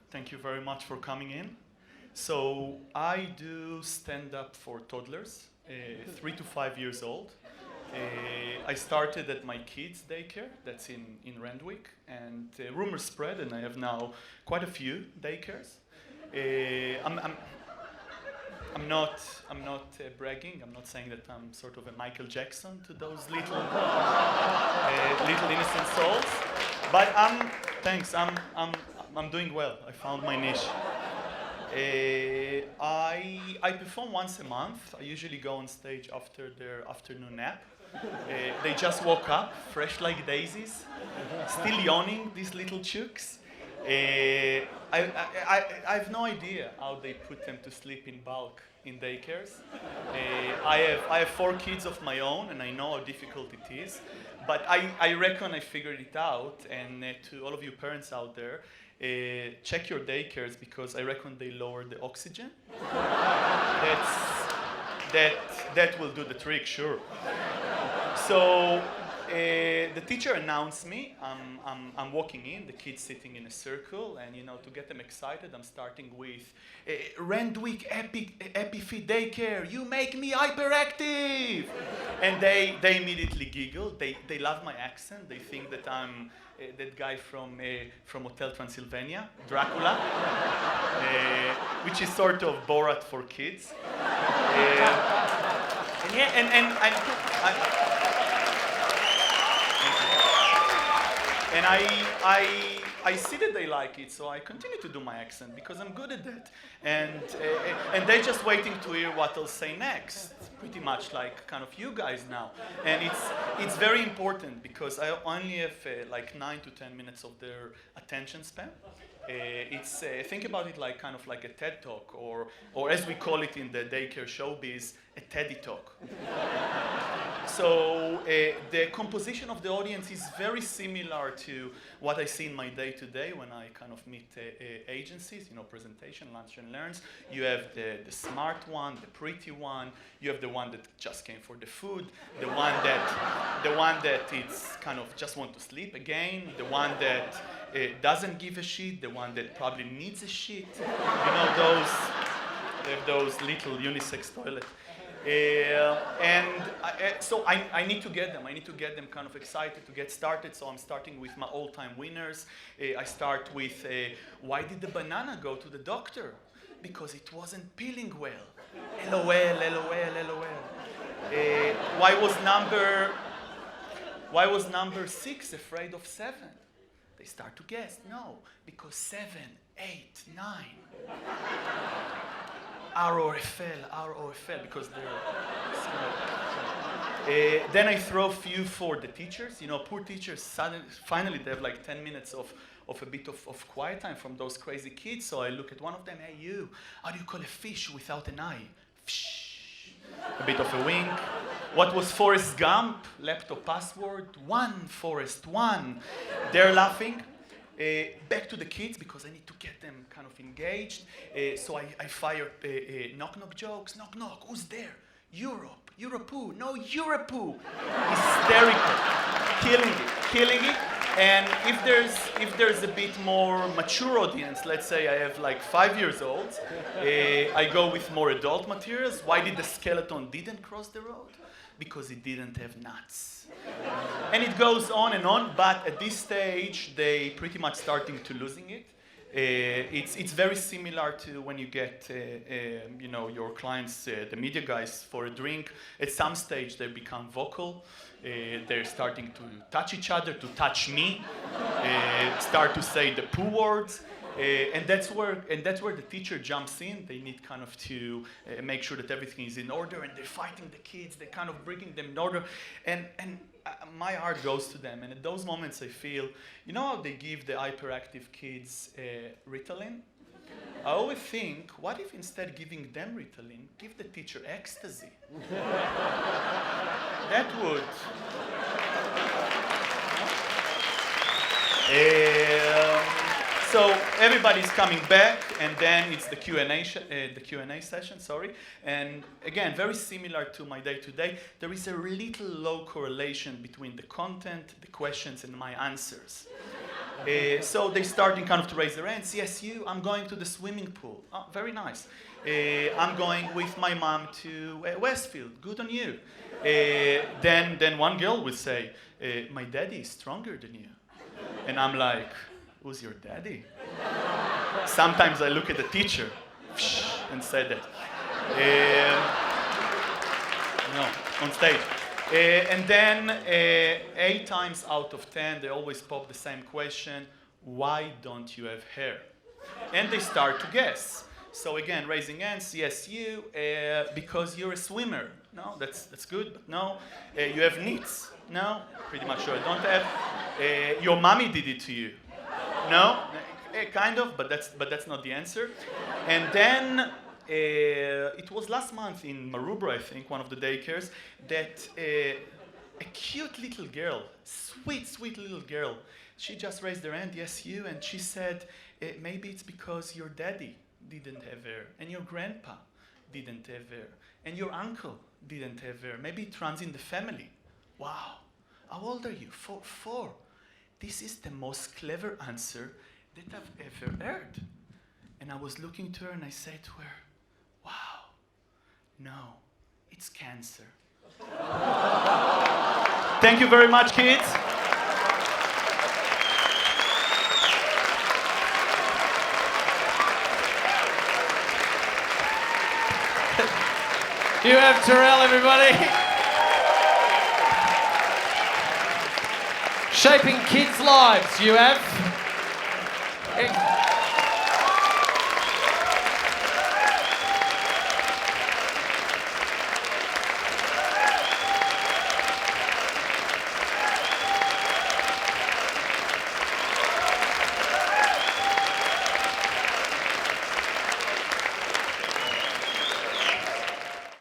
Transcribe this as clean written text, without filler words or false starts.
Thank you very much for coming in. So I do stand-up for toddlers, 3 to 5 years old. I started at my kids' daycare, that's in Randwick, and rumors spread, and I have now quite a few daycares. I'm not bragging. I'm not saying that I'm sort of a Michael Jackson to those little innocent souls, but I'm doing well. I found my niche. I perform once a month. I usually go on stage after their afternoon nap. They just woke up, fresh like daisies, still yawning, these little chooks. I have no idea how they put them to sleep in bulk in daycares. I have 4 kids of my own, and I know how difficult it is. But I reckon I figured it out. And to all of you parents out there, check your daycares, because I reckon they lower the oxygen. That will do the trick, sure. So the teacher announced me. I'm walking in, the kids sitting in a circle, and to get them excited, I'm starting with Randwick Epifit Daycare. You make me hyperactive, and they immediately giggle. They love my accent. They think that I'm that guy from Hotel Transylvania, Dracula, which is sort of Borat for kids. And I see that they like it, so I continue to do my accent because I'm good at that. And they're just waiting to hear what I'll say next, pretty much like kind of you guys now. And it's very important because I only have like 9 to 10 minutes of their attention span. Think about it like kind of like a TED Talk, or as we call it in the daycare showbiz, a Teddy Talk. So the composition of the audience is very similar to what I see in my day-to-day when I kind of meet agencies, presentation, lunch and learns. You have the smart one, the pretty one. You have the one that just came for the food, the one that it's kind of just want to sleep again, the one that doesn't give a shit, the one that probably needs a shit. Those little unisex toilets. So I need to get them. I need to get them kind of excited to get started. So I'm starting with my all-time winners. I start with, why did the banana go to the doctor? Because it wasn't peeling well. LOL, LOL, LOL. Why was number 6 afraid of 7? They start to guess. No, because 7, 8, 9. ROFL, because they're small. Then I throw a few for the teachers. Poor teachers, finally they have like 10 minutes of a bit of quiet time from those crazy kids. So I look at one of them, hey you, how do you call a fish without an eye? Fish. A bit of a wink. What was Forrest Gump? Laptop password, 1, Forrest, 1. They're laughing. Back to the kids, because I need to get them kind of engaged. So I fire knock-knock jokes. Knock, knock, who's there? Europe. Europoo. No, Europoo. Hysterical. Killing it. And if there's a bit more mature audience, let's say I have like 5 years old, I go with more adult materials. Why did the skeleton didn't cross the road? Because it didn't have nuts. And it goes on, but at this stage, they pretty much starting to losing it. It's very similar to when you get, your clients, the media guys, for a drink. At some stage, they become vocal. They're starting to touch each other, to touch me, start to say the poo words. And that's where the teacher jumps in. They need kind of to make sure that everything is in order, and they're fighting the kids. They're kind of bringing them in order, and my heart goes to them. And at those moments, I feel, how they give the hyperactive kids Ritalin? I always think, what if instead giving them Ritalin, give the teacher ecstasy? That would. So everybody's coming back, and then it's the Q&A session, sorry. And again, very similar to my day-to-day, there is a little low correlation between the content, the questions, and my answers. So they starting kind of to raise their hands. Yes, you, I'm going to the swimming pool. Oh, very nice. I'm going with my mom to Westfield. Good on you. Then one girl would say, my daddy is stronger than you. And I'm like, who's your daddy? Sometimes I look at the teacher and say that. No, on stage. And then 8 times out of 10, they always pop the same question, why don't you have hair? And they start to guess. So again, raising hands, yes, you, because you're a swimmer. No, that's good, but no. You have knits. No, pretty much sure I don't have. Your mommy did it to you. No, kind of, but that's not the answer. And then it was last month in Marubra, I think, one of the daycares, that a cute little girl, sweet little girl, she just raised her hand, yes, you, and she said, maybe it's because your daddy didn't have hair, and your grandpa didn't have hair, and your uncle didn't have hair. Maybe it runs in the family. Wow. How old are you? 4. This is the most clever answer that I've ever heard. And I was looking to her and I said to her, wow, no, it's cancer. Thank you very much, kids. Yoav Tourel, everybody. Shaping kids' lives, Yoav.